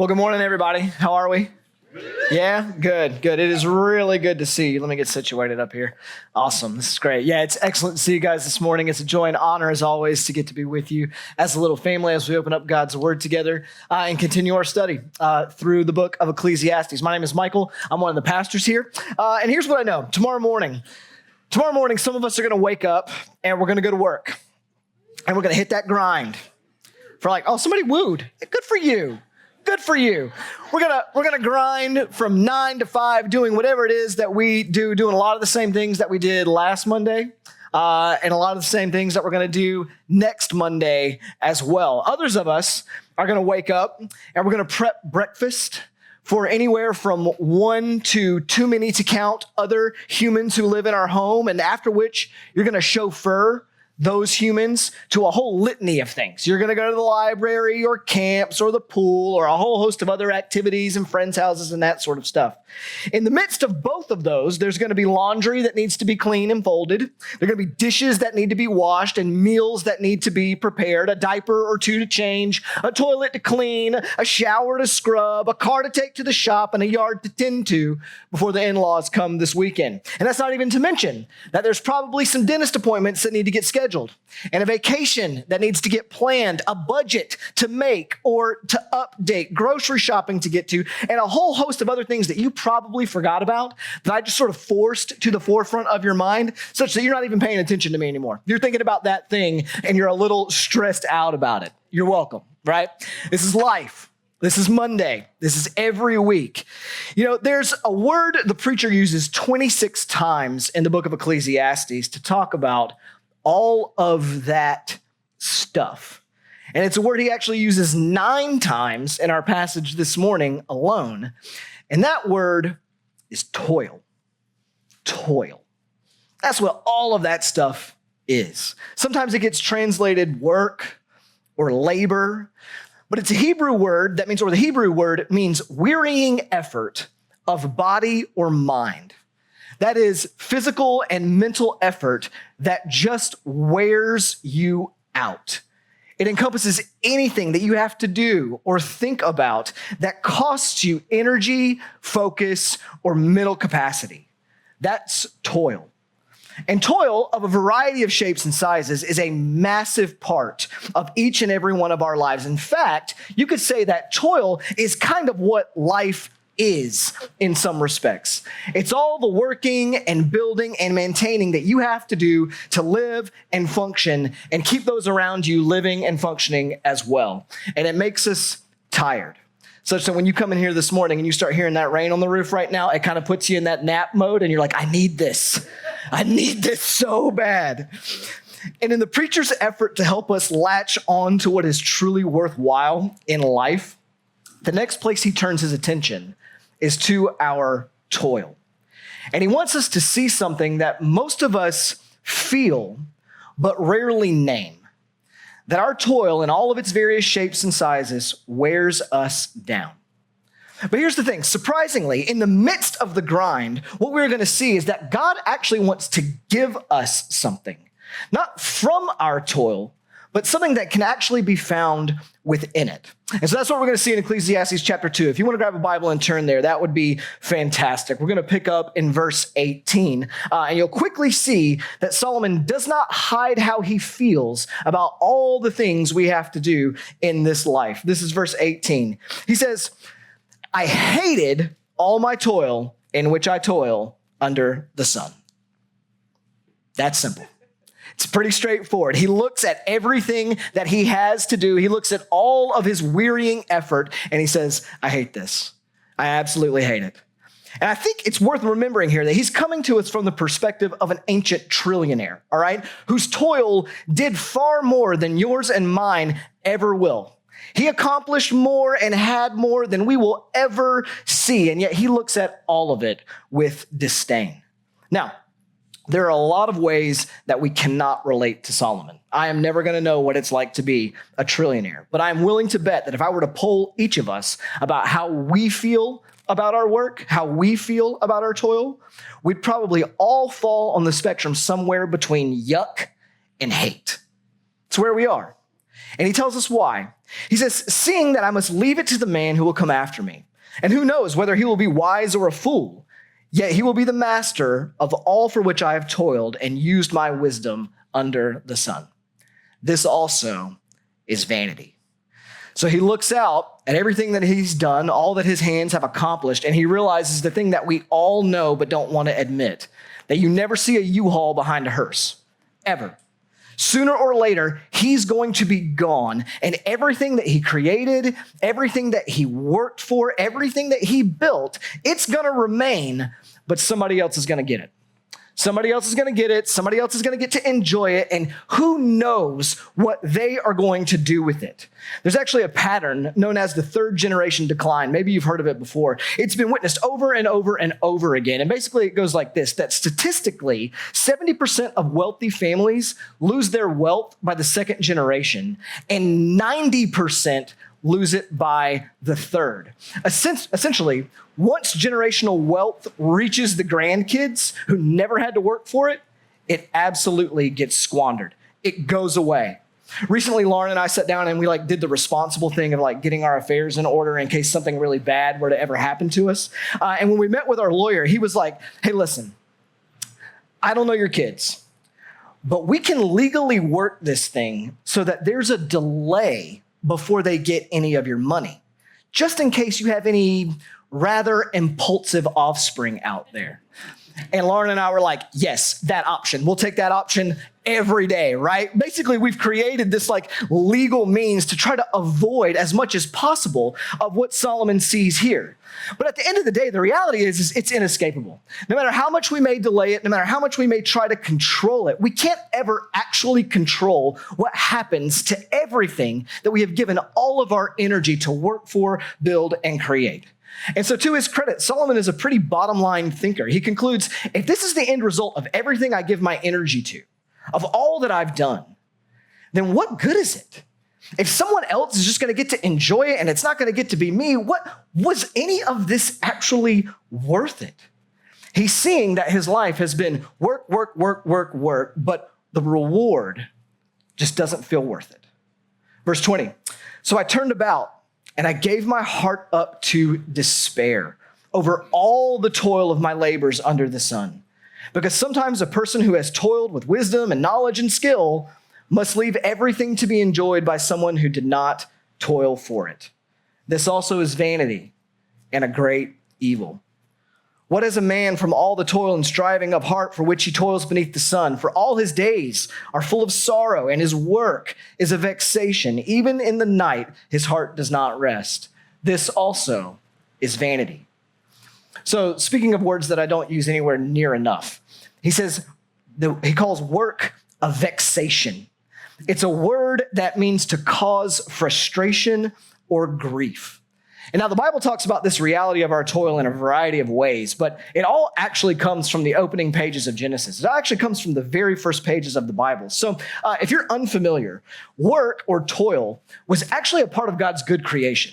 Well, good morning, everybody. How are we? Yeah, good. It is really good to see you. Let me get situated up here. Awesome. This is great. Yeah, it's excellent to see you guys this morning. It's a joy and honor, as always, to get to be with you as a little family as we open up God's Word together and continue our study through the book of Ecclesiastes. My name is Michael. I'm one of the pastors here. And here's what I know. Tomorrow morning, some of us are going to wake up and we're going to go to work. And we're going to hit that grind for somebody wooed. Good for you. Good for you. We're gonna grind from 9 to 5, doing whatever it is that we do, doing a lot of the same things that we did last Monday, and a lot of the same things that we're gonna do next Monday as well. Others of us are gonna wake up and we're gonna prep breakfast for anywhere from 1 to too many to count other humans who live in our home, and after which you're gonna chauffeur those humans to a whole litany of things. You're going to go to the library or camps or the pool or a whole host of other activities and friends' houses and that sort of stuff. In the midst of both of those, there's going to be laundry that needs to be cleaned and folded. There are going to be dishes that need to be washed and meals that need to be prepared, a diaper or two to change, a toilet to clean, a shower to scrub, a car to take to the shop, and a yard to tend to before the in-laws come this weekend. And that's not even to mention that there's probably some dentist appointments that need to get scheduled, and a vacation that needs to get planned, a budget to make or to update, grocery shopping to get to, and a whole host of other things that you probably forgot about that I just sort of forced to the forefront of your mind such that you're not even paying attention to me anymore. You're thinking about that thing and you're a little stressed out about it. You're welcome, right? This is life. This is Monday. This is every week. You know, there's a word the preacher uses 26 times in the book of Ecclesiastes to talk about all of that stuff. And it's a word he actually uses 9 times in our passage this morning alone. And that word is toil. Toil. That's what all of that stuff is. Sometimes it gets translated work or labor, but it's a Hebrew word that means, or the Hebrew word means wearying effort of body or mind. That is physical and mental effort that just wears you out. It encompasses anything that you have to do or think about that costs you energy, focus, or mental capacity. That's toil. And toil of a variety of shapes and sizes is a massive part of each and every one of our lives. In fact, you could say that toil is kind of what life is in some respects. It's all the working and building and maintaining that you have to do to live and function and keep those around you living and functioning as well. And it makes us tired. Such that when you come in here this morning and you start hearing that rain on the roof right now, it kind of puts you in that nap mode and you're like, I need this. I need this so bad. And in the preacher's effort to help us latch on to what is truly worthwhile in life, the next place he turns his attention is to our toil. And he wants us to see something that most of us feel, but rarely name. That our toil in all of its various shapes and sizes wears us down. But here's the thing, surprisingly, in the midst of the grind, what we're going to see is that God actually wants to give us something, not from our toil, but something that can actually be found within it. And so that's what we're going to see in Ecclesiastes chapter 2. If you want to grab a Bible and turn there, that would be fantastic. We're going to pick up in verse 18, and you'll quickly see that Solomon does not hide how he feels about all the things we have to do in this life. This is verse 18. He says, I hated all my toil in which I toil under the sun. That's simple. It's pretty straightforward. He looks at everything that he has to do. He looks at all of his wearying effort and he says, I hate this. I absolutely hate it. And I think it's worth remembering here that he's coming to us from the perspective of an ancient trillionaire, all right, whose toil did far more than yours and mine ever will. He accomplished more and had more than we will ever see, and yet he looks at all of it with disdain. Now, there are a lot of ways that we cannot relate to Solomon. I am never going to know what it's like to be a trillionaire, but I'm willing to bet that if I were to poll each of us about how we feel about our work, how we feel about our toil, we'd probably all fall on the spectrum somewhere between yuck and hate. It's where we are. And he tells us why. He says, seeing that I must leave it to the man who will come after me. And who knows whether he will be wise or a fool, yet he will be the master of all for which I have toiled and used my wisdom under the sun. This also is vanity. So he looks out at everything that he's done, all that his hands have accomplished, and he realizes the thing that we all know but don't want to admit, that you never see a U-Haul behind a hearse, ever. Sooner or later, he's going to be gone, and everything that he created, everything that he worked for, everything that he built, it's going to remain, but somebody else is going to get it. Somebody else is going to get it. Somebody else is going to get to enjoy it. And who knows what they are going to do with it. There's actually a pattern known as the third generation decline. Maybe you've heard of it before. It's been witnessed over and over and over again. And basically it goes like this, that statistically 70% of wealthy families lose their wealth by the second generation and 90% lose it by the third. Essentially, once generational wealth reaches the grandkids who never had to work for it, it absolutely gets squandered. It goes away. Recently, Lauren and I sat down and we did the responsible thing of getting our affairs in order in case something really bad were to ever happen to us. And when we met with our lawyer, he was like, hey, listen, I don't know your kids, but we can legally work this thing so that there's a delay before they get any of your money, just in case you have any rather impulsive offspring out there. And Lauren and I were like, yes, that option. We'll take that option every day, right? Basically, we've created this legal means to try to avoid as much as possible of what Solomon sees here. But at the end of the day, the reality is it's inescapable. No matter how much we may delay it, no matter how much we may try to control it, we can't ever actually control what happens to everything that we have given all of our energy to work for, build, and create. And so to his credit, Solomon is a pretty bottom line thinker. He concludes, if this is the end result of everything I give my energy to, of all that I've done, then what good is it? If someone else is just going to get to enjoy it and it's not going to get to be me, what was any of this actually worth it? He's seeing that his life has been work, but the reward just doesn't feel worth it. Verse 20, so I turned about and I gave my heart up to despair over all the toil of my labors under the sun. Because sometimes a person who has toiled with wisdom and knowledge and skill must leave everything to be enjoyed by someone who did not toil for it. This also is vanity and a great evil. What is a man from all the toil and striving of heart for which he toils beneath the sun? For all his days are full of sorrow, and his work is a vexation. Even in the night, his heart does not rest. This also is vanity. So speaking of words that I don't use anywhere near enough, he calls work a vexation. It's a word that means to cause frustration or grief. And now the Bible talks about this reality of our toil in a variety of ways, but it all actually comes from the opening pages of Genesis. It actually comes from the very first pages of the Bible. So if you're unfamiliar, work or toil was actually a part of God's good creation.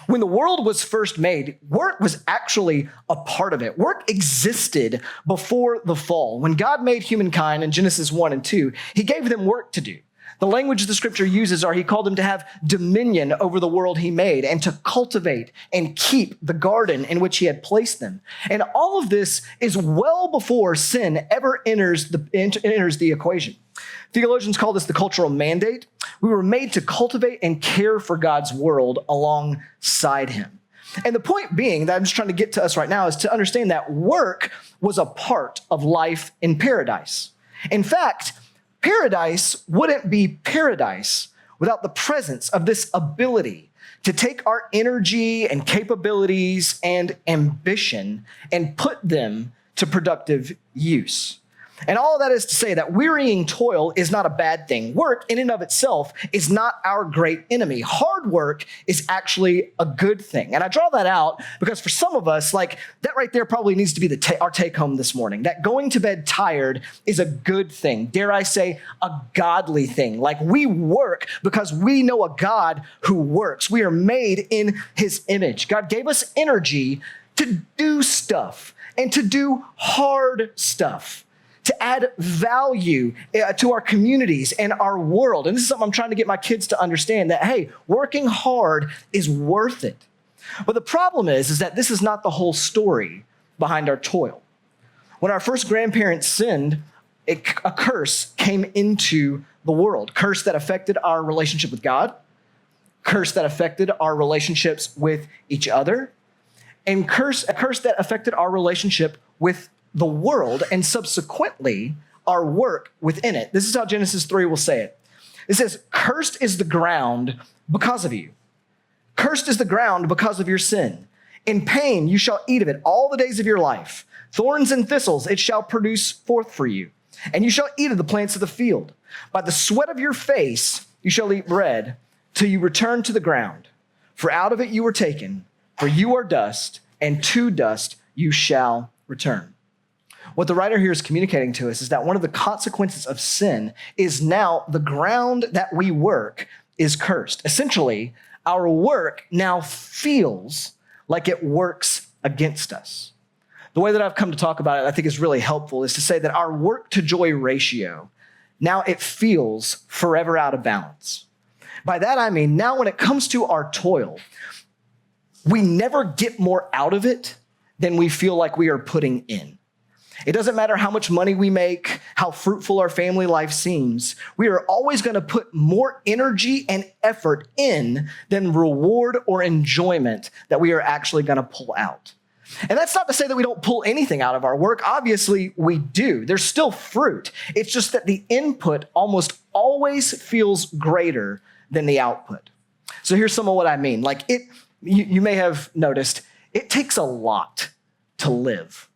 When the world was first made, work was actually a part of it. Work existed before the fall. When God made humankind in Genesis 1 and 2, he gave them work to do. The language the scripture uses are he called them to have dominion over the world he made and to cultivate and keep the garden in which he had placed them. And all of this is well before sin ever enters the equation. Theologians call this the cultural mandate. We were made to cultivate and care for God's world alongside him. And the point being that I'm just trying to get to us right now is to understand that work was a part of life in paradise. In fact, paradise wouldn't be paradise without the presence of this ability to take our energy and capabilities and ambition and put them to productive use. And all of that is to say that wearying toil is not a bad thing. Work in and of itself is not our great enemy. Hard work is actually a good thing. And I draw that out because for some of us, that right there probably needs to be our take home this morning. That going to bed tired is a good thing. Dare I say, a godly thing. We work because we know a God who works. We are made in his image. God gave us energy to do stuff and to do hard stuff. to add value to our communities and our world. And this is something I'm trying to get my kids to understand, that, hey, working hard is worth it. But the problem is that this is not the whole story behind our toil. When our first grandparents sinned, a curse came into the world. Curse that affected our relationship with God, curse that affected our relationships with each other, and a curse that affected our relationship with the world, and subsequently our work within it. This is how Genesis 3 will say it. It says, "Cursed is the ground because of you. Cursed is the ground because of your sin. In pain you shall eat of it all the days of your life. Thorns and thistles it shall produce forth for you. And you shall eat of the plants of the field. By the sweat of your face you shall eat bread till you return to the ground. For out of it you were taken, for you are dust, and to dust you shall return." What the writer here is communicating to us is that one of the consequences of sin is now the ground that we work is cursed. Essentially, our work now feels like it works against us. The way that I've come to talk about it, I think is really helpful, is to say that our work to joy ratio, now it feels forever out of balance. By that I mean, now when it comes to our toil, we never get more out of it than we feel like we are putting in. It doesn't matter how much money we make, how fruitful our family life seems. We are always going to put more energy and effort in than reward or enjoyment that we are actually going to pull out. And that's not to say that we don't pull anything out of our work. Obviously, we do. There's still fruit. It's just that the input almost always feels greater than the output. So here's some of what I mean. Like you may have noticed, it takes a lot to live.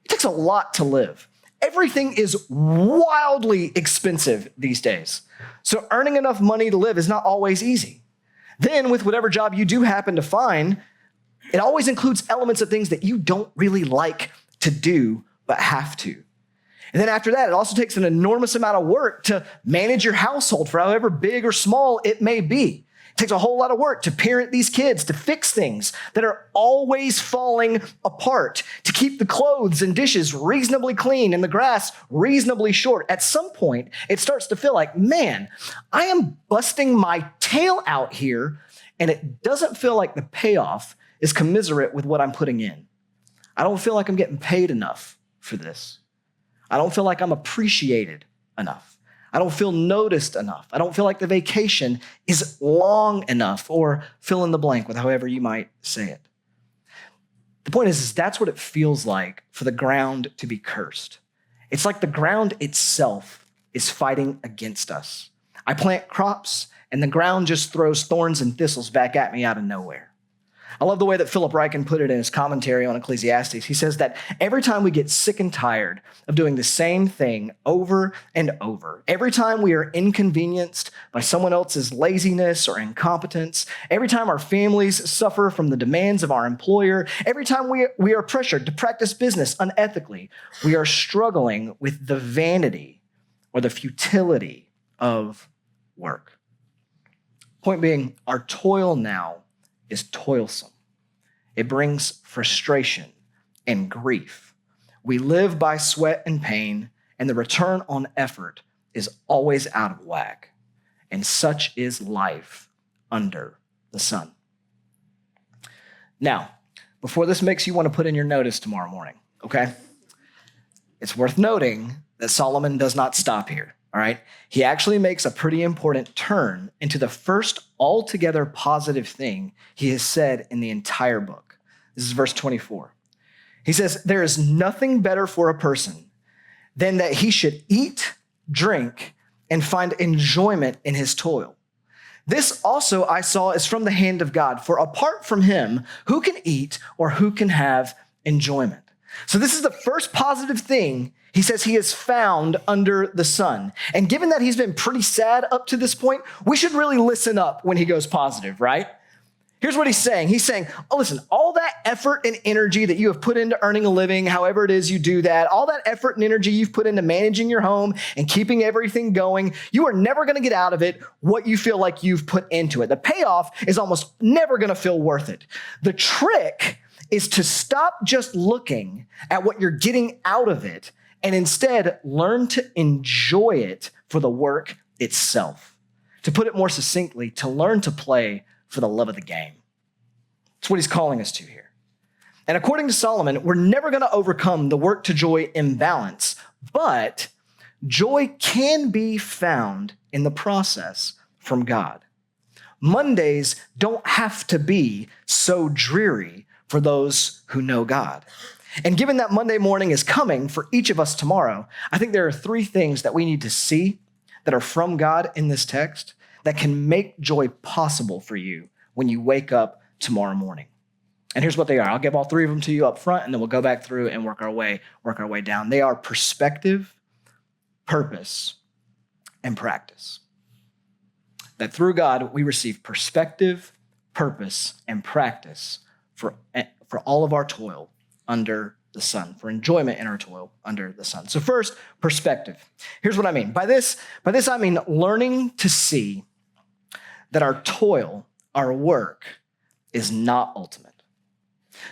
It takes a lot to live. Everything is wildly expensive these days. So earning enough money to live is not always easy. Then with whatever job you do happen to find, it always includes elements of things that you don't really like to do, but have to. And then after that, it also takes an enormous amount of work to manage your household for however big or small it may be. It takes a whole lot of work to parent these kids, to fix things that are always falling apart, to keep the clothes and dishes reasonably clean and the grass reasonably short. At some point, it starts to feel like, man, I am busting my tail out here, and it doesn't feel like the payoff is commiserate with what I'm putting in. I don't feel like I'm getting paid enough for this. I don't feel like I'm appreciated enough. I don't feel noticed enough. I don't feel like the vacation is long enough, or fill in the blank with however you might say it. The point is that's what it feels like for the ground to be cursed. It's like the ground itself is fighting against us. I plant crops and the ground just throws thorns and thistles back at me out of nowhere. I love the way that Philip Ryken put it in his commentary on Ecclesiastes. He says that every time we get sick and tired of doing the same thing over and over, every time we are inconvenienced by someone else's laziness or incompetence, every time our families suffer from the demands of our employer, every time we are pressured to practice business unethically, we are struggling with the vanity or the futility of work. Point being, our toil now is toilsome. It brings frustration and grief. We live by sweat and pain, and the return on effort is always out of whack. And such is life under the sun. Now, before this makes you want to put in your notice tomorrow morning, okay? It's worth noting that Solomon does not stop here. All right, he actually makes a pretty important turn into the first altogether positive thing he has said in the entire book. This is verse 24. He says, "There is nothing better for a person than that he should eat, drink, and find enjoyment in his toil. This also I saw is from the hand of God, for apart from him, who can eat or who can have enjoyment?" So this is the first positive thing he says he has found under the sun. And given that he's been pretty sad up to this point, we should really listen up when he goes positive, right? Here's what he's saying. He's saying, oh, listen, all that effort and energy that you have put into earning a living, however it is you do that, all that effort and energy you've put into managing your home and keeping everything going, you are never going to get out of it what you feel like you've put into it. The payoff is almost never going to feel worth it. The trick is to stop just looking at what you're getting out of it and instead learn to enjoy it for the work itself. To put it more succinctly, to learn to play for the love of the game. That's what he's calling us to here. And according to Solomon, we're never going to overcome the work to joy imbalance, but joy can be found in the process from God. Mondays don't have to be so dreary for those who know God. And given that Monday morning is coming for each of us tomorrow, I think there are three things that we need to see that are from God in this text that can make joy possible for you when you wake up tomorrow morning. And here's what they are. I'll give all three of them to you up front, and then we'll go back through and work our way down. They are perspective, purpose, and practice. That through God, we receive perspective, purpose, and practice for all of our toil under the sun, for enjoyment in our toil under the sun. So first, perspective. Here's what I mean. By this I mean learning to see that our toil, our work, is not ultimate.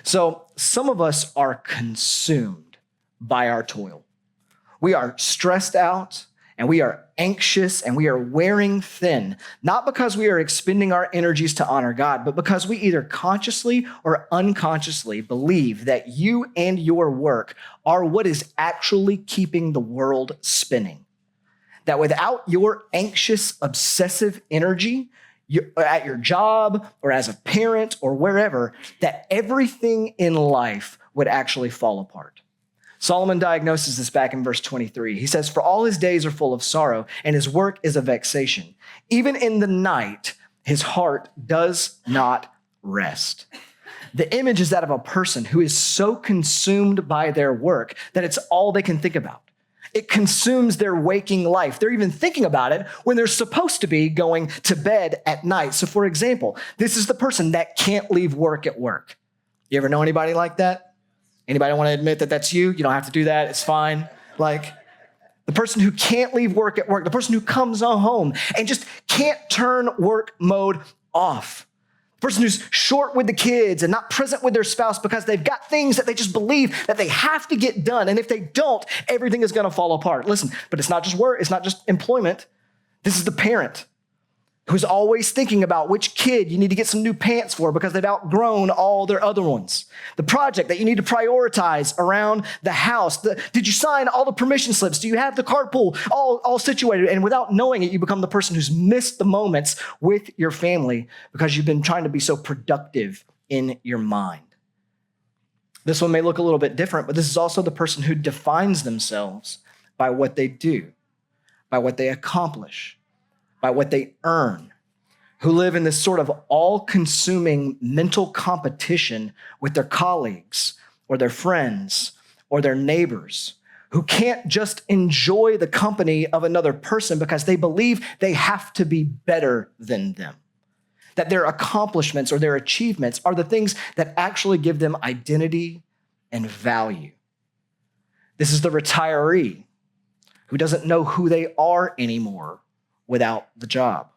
So some of us are consumed by our toil. We are stressed out and we are anxious and we are wearing thin, not because we are expending our energies to honor God, but because we either consciously or unconsciously believe that you and your work are what is actually keeping the world spinning. That without your anxious, obsessive energy, at your job or as a parent or wherever, that everything in life would actually fall apart. Solomon diagnoses this back in verse 23. He says, "For all his days are full of sorrow, and his work is a vexation. Even in the night, his heart does not rest." The image is that of a person who is so consumed by their work that it's all they can think about. It consumes their waking life. They're even thinking about it when they're supposed to be going to bed at night. So for example, this is the person that can't leave work at work. You ever know anybody like that? Anybody want to admit that that's you? You don't have to do that. It's fine. Like the person who can't leave work at work, the person who comes home and just can't turn work mode off. The person who's short with the kids and not present with their spouse because they've got things that they just believe that they have to get done. And if they don't, everything is going to fall apart. Listen, but it's not just work. It's not just employment. This is the parent who's always thinking about which kid you need to get some new pants for because they've outgrown all their other ones. The project that you need to prioritize around the house. Did you sign all the permission slips? Do you have the carpool all situated? And without knowing it, you become the person who's missed the moments with your family because you've been trying to be so productive in your mind. This one may look a little bit different, but this is also the person who defines themselves by what they do, by what they accomplish, by what they earn, who live in this sort of all-consuming mental competition with their colleagues or their friends or their neighbors, who can't just enjoy the company of another person because they believe they have to be better than them, that their accomplishments or their achievements are the things that actually give them identity and value. This is the retiree who doesn't know who they are anymore without the job.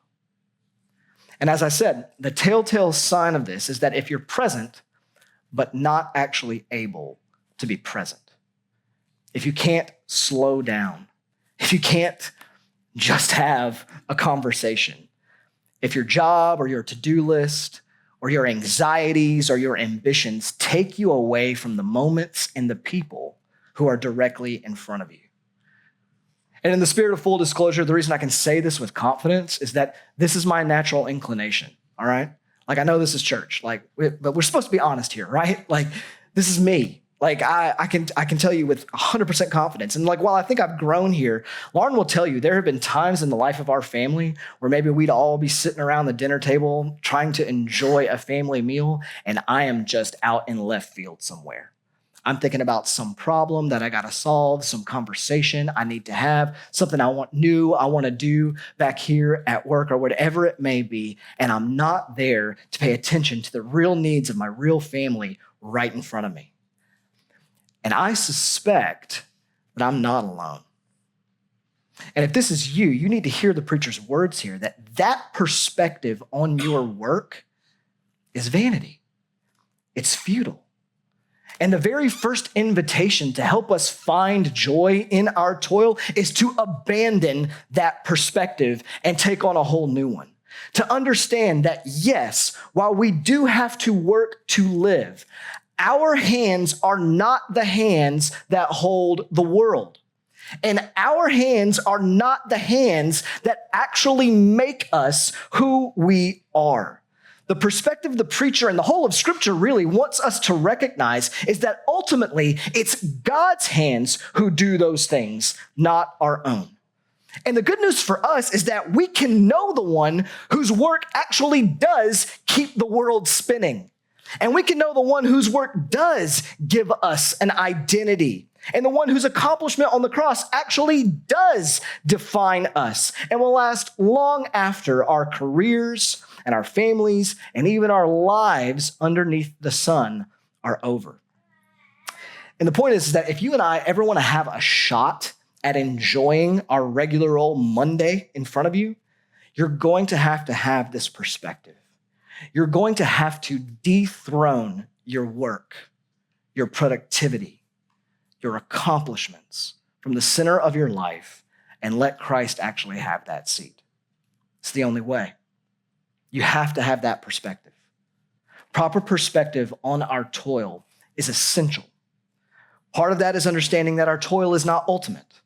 And as I said, the telltale sign of this is that if you're present, but not actually able to be present, if you can't slow down, if you can't just have a conversation, if your job or your to-do list or your anxieties or your ambitions take you away from the moments and the people who are directly in front of you. And in the spirit of full disclosure, the reason I can say this with confidence is that this is my natural inclination, all right? Like, I know this is church, but we're supposed to be honest here, right? Like, this is me. Like, I can tell you with 100% confidence. And like, while I think I've grown here, Lauren will tell you there have been times in the life of our family where maybe we'd all be sitting around the dinner table trying to enjoy a family meal, and I am just out in left field somewhere. I'm thinking about some problem that I got to solve, some conversation I need to have, something I want to do back here at work or whatever it may be. And I'm not there to pay attention to the real needs of my real family right in front of me. And I suspect that I'm not alone. And if this is you, you need to hear the preacher's words here, that perspective on your work is vanity. It's futile. And the very first invitation to help us find joy in our toil is to abandon that perspective and take on a whole new one. To understand that, yes, while we do have to work to live, our hands are not the hands that hold the world. And our hands are not the hands that actually make us who we are. The perspective the preacher and the whole of Scripture really wants us to recognize is that ultimately it's God's hands who do those things, not our own. And the good news for us is that we can know the one whose work actually does keep the world spinning. And we can know the one whose work does give us an identity. And the one whose accomplishment on the cross actually does define us and will last long after our careers and our families and even our lives underneath the sun are over. And the point is that if you and I ever want to have a shot at enjoying our regular old Monday in front of you, you're going to have this perspective. You're going to have to dethrone your work, your productivity, your accomplishments from the center of your life and let Christ actually have that seat. It's the only way. You have to have that perspective. Proper perspective on our toil is essential. Part of that is understanding that our toil is not ultimate.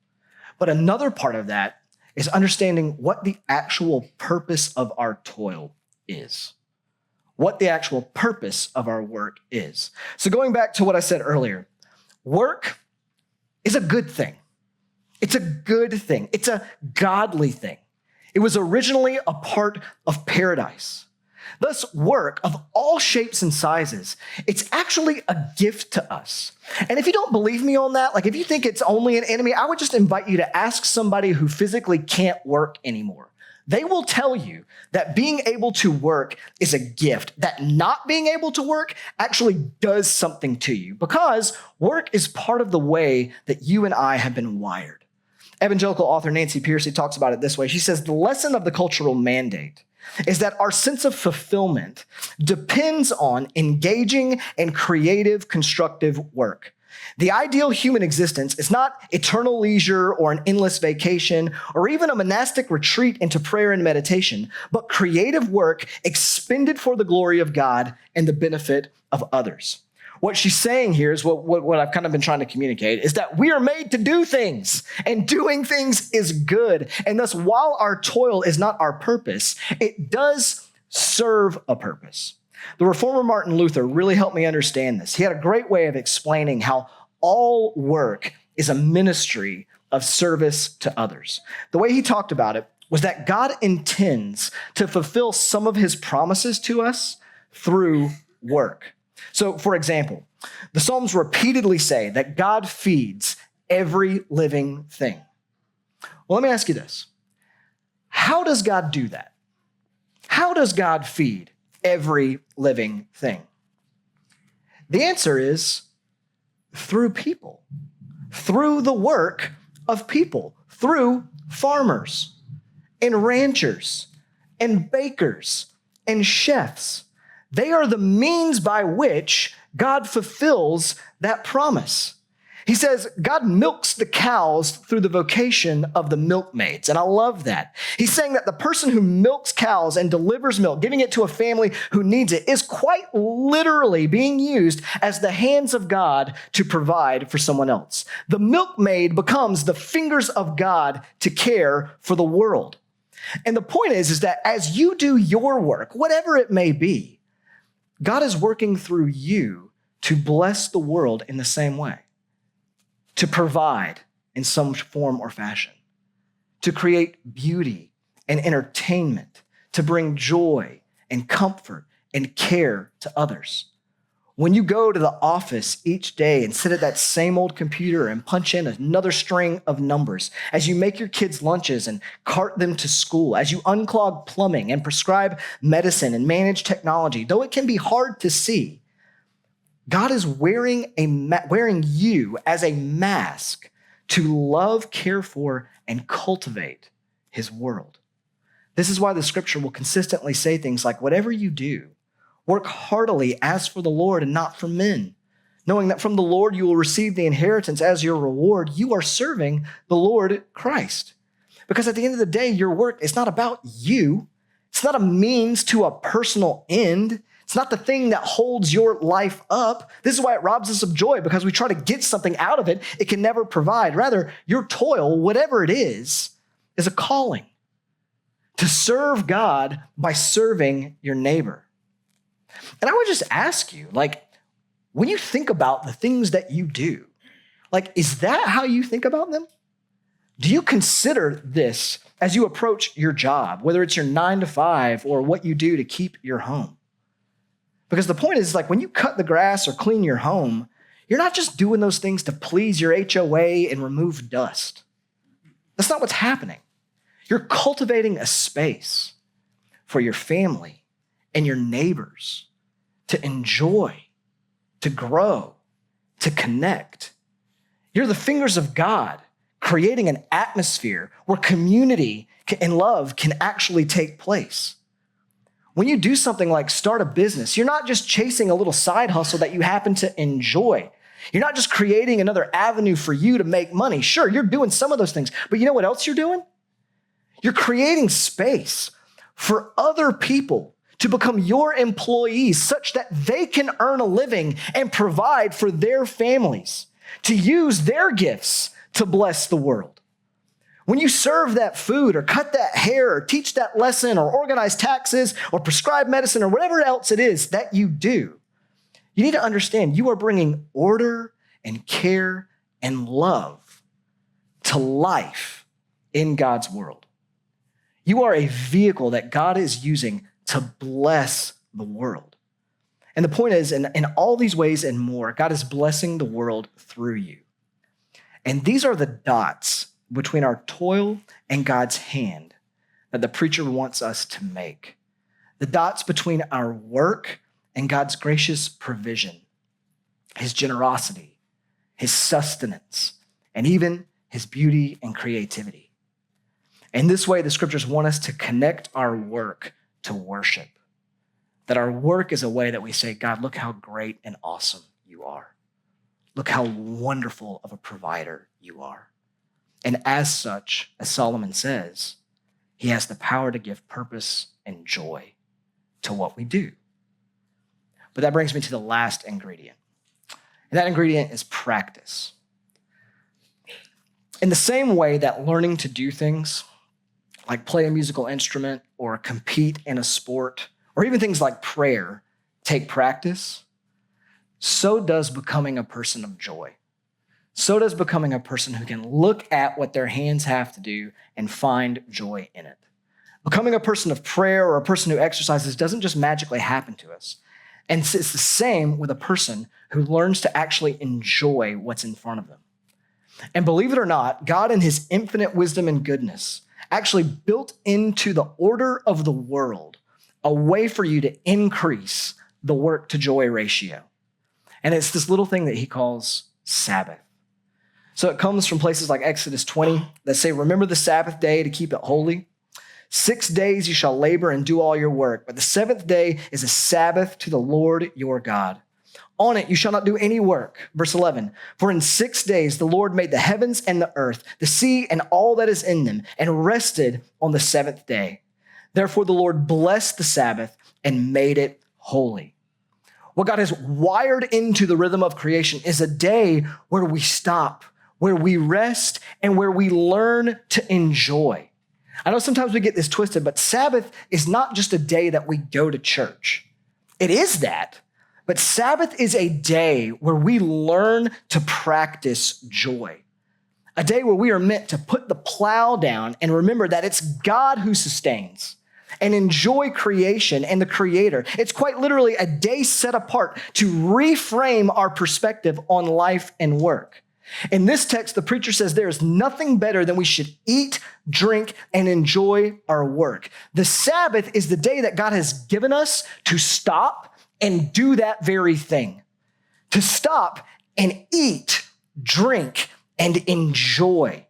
But another part of that is understanding what the actual purpose of our toil is. What the actual purpose of our work is. So going back to what I said earlier, work is a good thing. It's a good thing. It's a godly thing. It was originally a part of paradise. Thus, work of all shapes and sizes, it's actually a gift to us. And if you don't believe me on that, like if you think it's only an enemy, I would just invite you to ask somebody who physically can't work anymore. They will tell you that being able to work is a gift, that not being able to work actually does something to you because work is part of the way that you and I have been wired. Evangelical author Nancy Pearcey talks about it this way. She says, the lesson of the cultural mandate is that our sense of fulfillment depends on engaging in creative, constructive work. The ideal human existence is not eternal leisure or an endless vacation or even a monastic retreat into prayer and meditation, but creative work expended for the glory of God and the benefit of others. What she's saying here is what I've kind of been trying to communicate is that we are made to do things and doing things is good. And thus, while our toil is not our purpose, it does serve a purpose. The reformer Martin Luther really helped me understand this. He had a great way of explaining how all work is a ministry of service to others. The way he talked about it was that God intends to fulfill some of his promises to us through work. So, for example, the Psalms repeatedly say that God feeds every living thing. Well, let me ask you this. How does God do that? How does God feed every living thing? The answer is through people, through the work of people, through farmers and ranchers and bakers and chefs. They are the means by which God fulfills that promise. He says God milks the cows through the vocation of the milkmaids, and I love that. He's saying that the person who milks cows and delivers milk, giving it to a family who needs it, is quite literally being used as the hands of God to provide for someone else. The milkmaid becomes the fingers of God to care for the world. And the point is that as you do your work, whatever it may be, God is working through you to bless the world in the same way, to provide in some form or fashion, to create beauty and entertainment, to bring joy and comfort and care to others. When you go to the office each day and sit at that same old computer and punch in another string of numbers, as you make your kids' lunches and cart them to school, as you unclog plumbing and prescribe medicine and manage technology, though it can be hard to see, God is wearing you as a mask to love, care for, and cultivate his world. This is why the scripture will consistently say things like, whatever you do, work heartily as for the Lord and not for men, knowing that from the Lord you will receive the inheritance as your reward. You are serving the Lord Christ. Because at the end of the day, your work is not about you. It's not a means to a personal end. It's not the thing that holds your life up. This is why it robs us of joy, because we try to get something out of it it can never provide. Rather, your toil, whatever it is a calling to serve God by serving your neighbor. And I would just ask you, when you think about the things that you do, is that how you think about them? Do you consider this as you approach your job, whether it's your 9 to 5 or what you do to keep your home? Because the point is, when you cut the grass or clean your home, you're not just doing those things to please your HOA and remove dust. That's not what's happening. You're cultivating a space for your family and your neighbors to enjoy, to grow, to connect. You're the fingers of God, creating an atmosphere where community and love can actually take place. When you do something like start a business, you're not just chasing a little side hustle that you happen to enjoy. You're not just creating another avenue for you to make money. Sure, you're doing some of those things, but you know what else you're doing? You're creating space for other people to become your employees such that they can earn a living and provide for their families, to use their gifts to bless the world. When you serve that food or cut that hair or teach that lesson or organize taxes or prescribe medicine or whatever else it is that you do, you need to understand you are bringing order and care and love to life in God's world. You are a vehicle that God is using to bless the world. And the point is, in all these ways and more, God is blessing the world through you. And these are the dots between our toil and God's hand that the preacher wants us to make. The dots between our work and God's gracious provision, his generosity, his sustenance, and even his beauty and creativity. In this way, the scriptures want us to connect our work to worship. That our work is a way that we say, God, look how great and awesome you are. Look how wonderful of a provider you are. And as such, as Solomon says, he has the power to give purpose and joy to what we do. But that brings me to the last ingredient. And that ingredient is practice. In the same way that learning to do things like play a musical instrument or compete in a sport, or even things like prayer take practice, so does becoming a person of joy. So does becoming a person who can look at what their hands have to do and find joy in it. Becoming a person of prayer or a person who exercises doesn't just magically happen to us. And it's the same with a person who learns to actually enjoy what's in front of them. And believe it or not, God in his infinite wisdom and goodness actually built into the order of the world a way for you to increase the work to joy ratio. And it's this little thing that he calls Sabbath. So it comes from places like Exodus 20 that say, remember the Sabbath day to keep it holy. 6 days you shall labor and do all your work, but the seventh day is a Sabbath to the Lord your God. On it you shall not do any work. Verse 11, for in 6 days the Lord made the heavens and the earth, the sea and all that is in them, and rested on the seventh day. Therefore the Lord blessed the Sabbath and made it holy. What God has wired into the rhythm of creation is a day where we stop, where we rest, and where we learn to enjoy. I know sometimes we get this twisted, but Sabbath is not just a day that we go to church. It is that, but Sabbath is a day where we learn to practice joy. A day where we are meant to put the plow down and remember that it's God who sustains and enjoy creation and the Creator. It's quite literally a day set apart to reframe our perspective on life and work. In this text, the preacher says there is nothing better than we should eat, drink, and enjoy our work. The Sabbath is the day that God has given us to stop and do that very thing. To stop and eat, drink, and enjoy.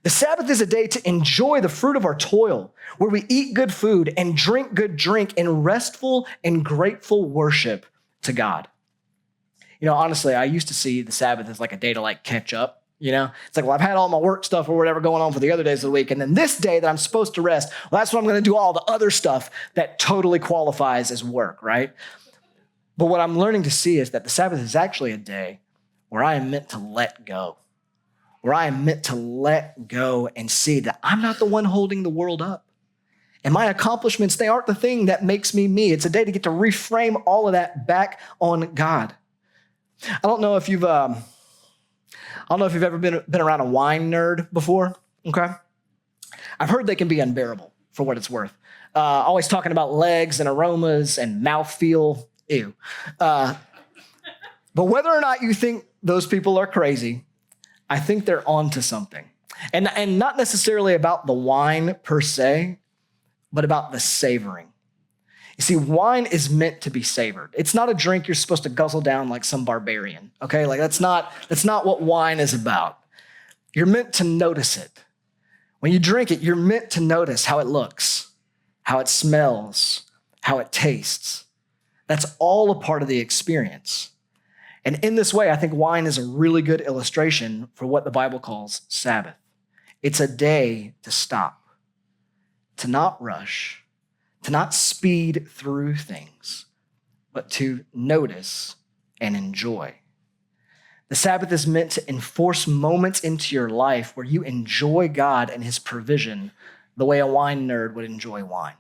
The Sabbath is a day to enjoy the fruit of our toil, where we eat good food and drink good drink in restful and grateful worship to God. Honestly, I used to see the Sabbath as like a day to like catch up. It's like, well, I've had all my work stuff or whatever going on for the other days of the week. And then this day that I'm supposed to rest, well, that's when I'm going to do all the other stuff that totally qualifies as work, right? But what I'm learning to see is that the Sabbath is actually a day where I am meant to let go, where I am meant to let go and see that I'm not the one holding the world up. And my accomplishments, they aren't the thing that makes me me. It's a day to get to reframe all of that back on God. I don't know if you've ever been around a wine nerd before, okay? I've heard they can be unbearable for what it's worth. Always talking about legs and aromas and mouthfeel, ew. But whether or not you think those people are crazy, I think they're onto something. And not necessarily about the wine per se, but about the savoring. You see, wine is meant to be savored. It's not a drink you're supposed to guzzle down like some barbarian, okay? Like that's not what wine is about. You're meant to notice it. When you drink it, you're meant to notice how it looks, how it smells, how it tastes. That's all a part of the experience. And in this way, I think wine is a really good illustration for what the Bible calls Sabbath. It's a day to stop, to not rush, to not speed through things, but to notice and enjoy. The Sabbath is meant to enforce moments into your life where you enjoy God and his provision the way a wine nerd would enjoy wine.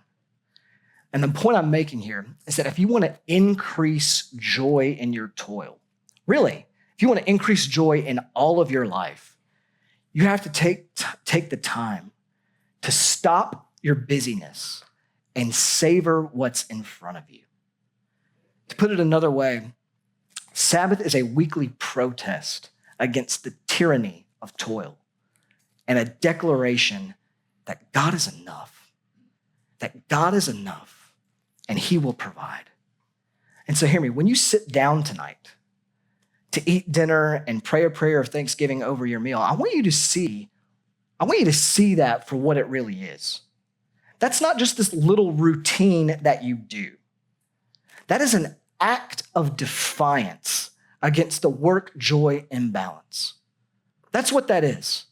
And the point I'm making here is that if you want to increase joy in your toil, really, if you want to increase joy in all of your life, you have to take the time to stop your busyness and savor what's in front of you. To put it another way, Sabbath is a weekly protest against the tyranny of toil and a declaration that God is enough, and he will provide. And so hear me, when you sit down tonight to eat dinner and pray a prayer of thanksgiving over your meal, I want you to see that for what it really is. That's not just this little routine that you do. That is an act of defiance against the work-joy imbalance. That's what that is.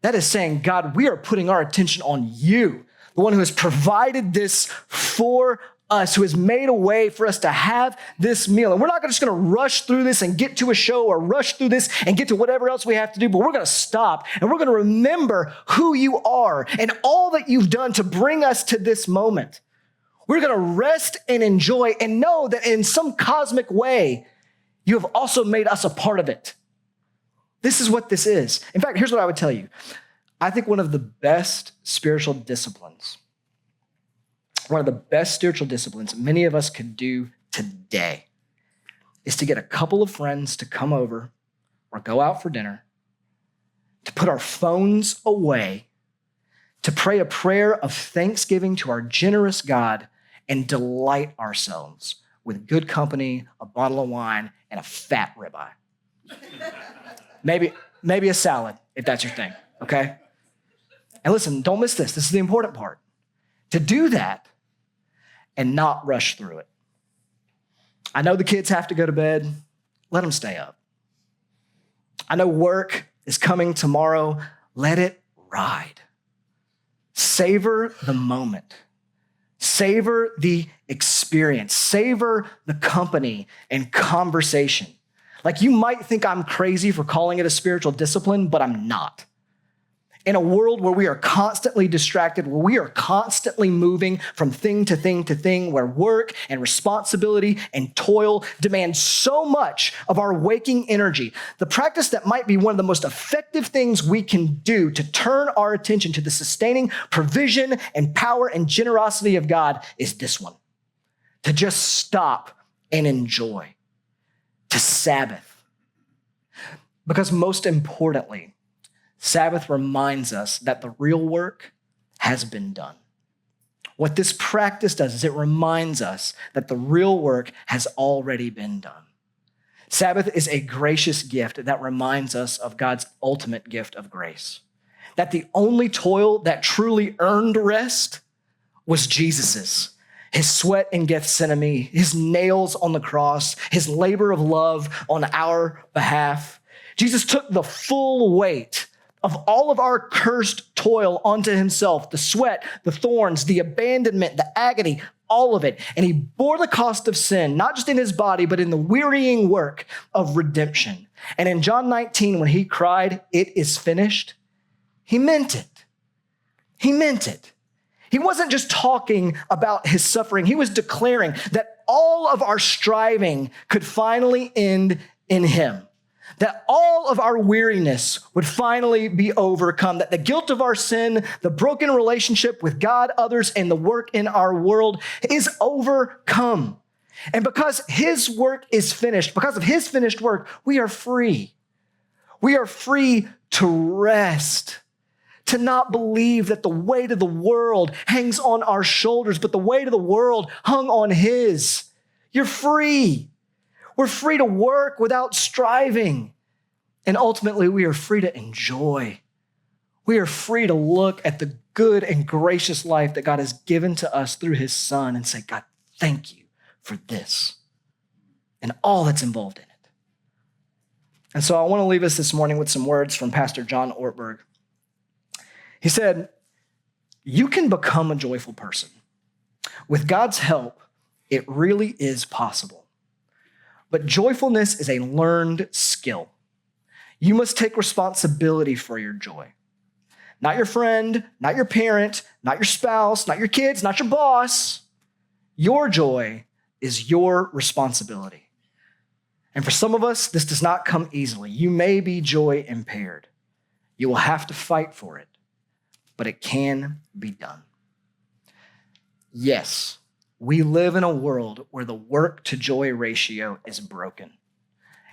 That is saying, God, we are putting our attention on you, the one who has provided this for us, who has made a way for us to have this meal. And we're not just going to rush through this and get to a show or rush through this and get to whatever else we have to do, but we're going to stop and we're going to remember who you are and all that you've done to bring us to this moment. We're going to rest and enjoy and know that in some cosmic way, you have also made us a part of it. This is what this is. In fact, here's what I would tell you. I think one of the best spiritual disciplines many of us could do today is to get a couple of friends to come over or go out for dinner, to put our phones away, to pray a prayer of thanksgiving to our generous God and delight ourselves with good company, a bottle of wine, and a fat ribeye. Maybe a salad, if that's your thing, okay? And listen, don't miss this. This is the important part. To do that and not rush through it. I know the kids have to go to bed. Let them stay up. I know work is coming tomorrow. Let it ride. Savor the moment. Savor the experience. Savor the company and conversation. Like, you might think I'm crazy for calling it a spiritual discipline, but I'm not. In a world where we are constantly distracted, where we are constantly moving from thing to thing to thing, where work and responsibility and toil demand so much of our waking energy, the practice that might be one of the most effective things we can do to turn our attention to the sustaining provision and power and generosity of God is this one: to just stop and enjoy, to Sabbath. Because most importantly, Sabbath reminds us that the real work has been done. What this practice does is it reminds us that the real work has already been done. Sabbath is a gracious gift that reminds us of God's ultimate gift of grace. That the only toil that truly earned rest was Jesus's. his sweat in Gethsemane, his nails on the cross, his labor of love on our behalf. Jesus took the full weight of all of our cursed toil onto himself, the sweat, the thorns, the abandonment, the agony, all of it. And he bore the cost of sin, not just in his body, but in the wearying work of redemption. And in John 19, when he cried, "It is finished," he meant it. He meant it. He wasn't just talking about his suffering. He was declaring that all of our striving could finally end in him, that all of our weariness would finally be overcome, that the guilt of our sin, the broken relationship with God, others, and the work in our world is overcome. And because his work is finished, because of his finished work, we are free. We are free to rest, to not believe that the weight of the world hangs on our shoulders, but the weight of the world hung on his. You're free. We're free to work without striving. And ultimately, we are free to enjoy. We are free to look at the good and gracious life that God has given to us through his Son and say, "God, thank you for this," and all that's involved in it. And so I want to leave us this morning with some words from Pastor John Ortberg. He said, "You can become a joyful person. With God's help, it really is possible. But joyfulness is a learned skill. You must take responsibility for your joy. Not your friend, not your parent, not your spouse, not your kids, not your boss. Your joy is your responsibility. And for some of us, this does not come easily. You may be joy impaired. You will have to fight for it, but it can be done." Yes, we live in a world where the work to joy ratio is broken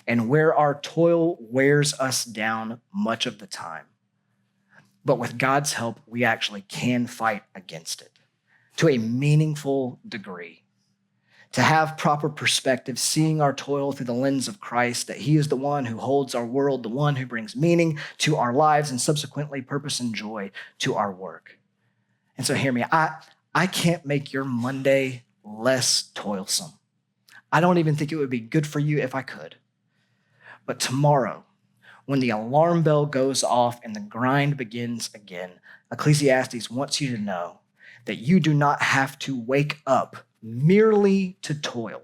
and where our toil wears us down much of the time. But with God's help, we actually can fight against it to a meaningful degree. To have proper perspective, seeing our toil through the lens of Christ, that he is the one who holds our world, the one who brings meaning to our lives and subsequently purpose and joy to our work. And so hear me, I can't make your Monday less toilsome. I don't even think it would be good for you if I could. But tomorrow, when the alarm bell goes off and the grind begins again, Ecclesiastes wants you to know that you do not have to wake up merely to toil,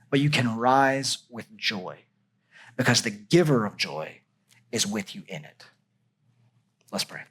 but you can rise with joy because the giver of joy is with you in it. Let's pray.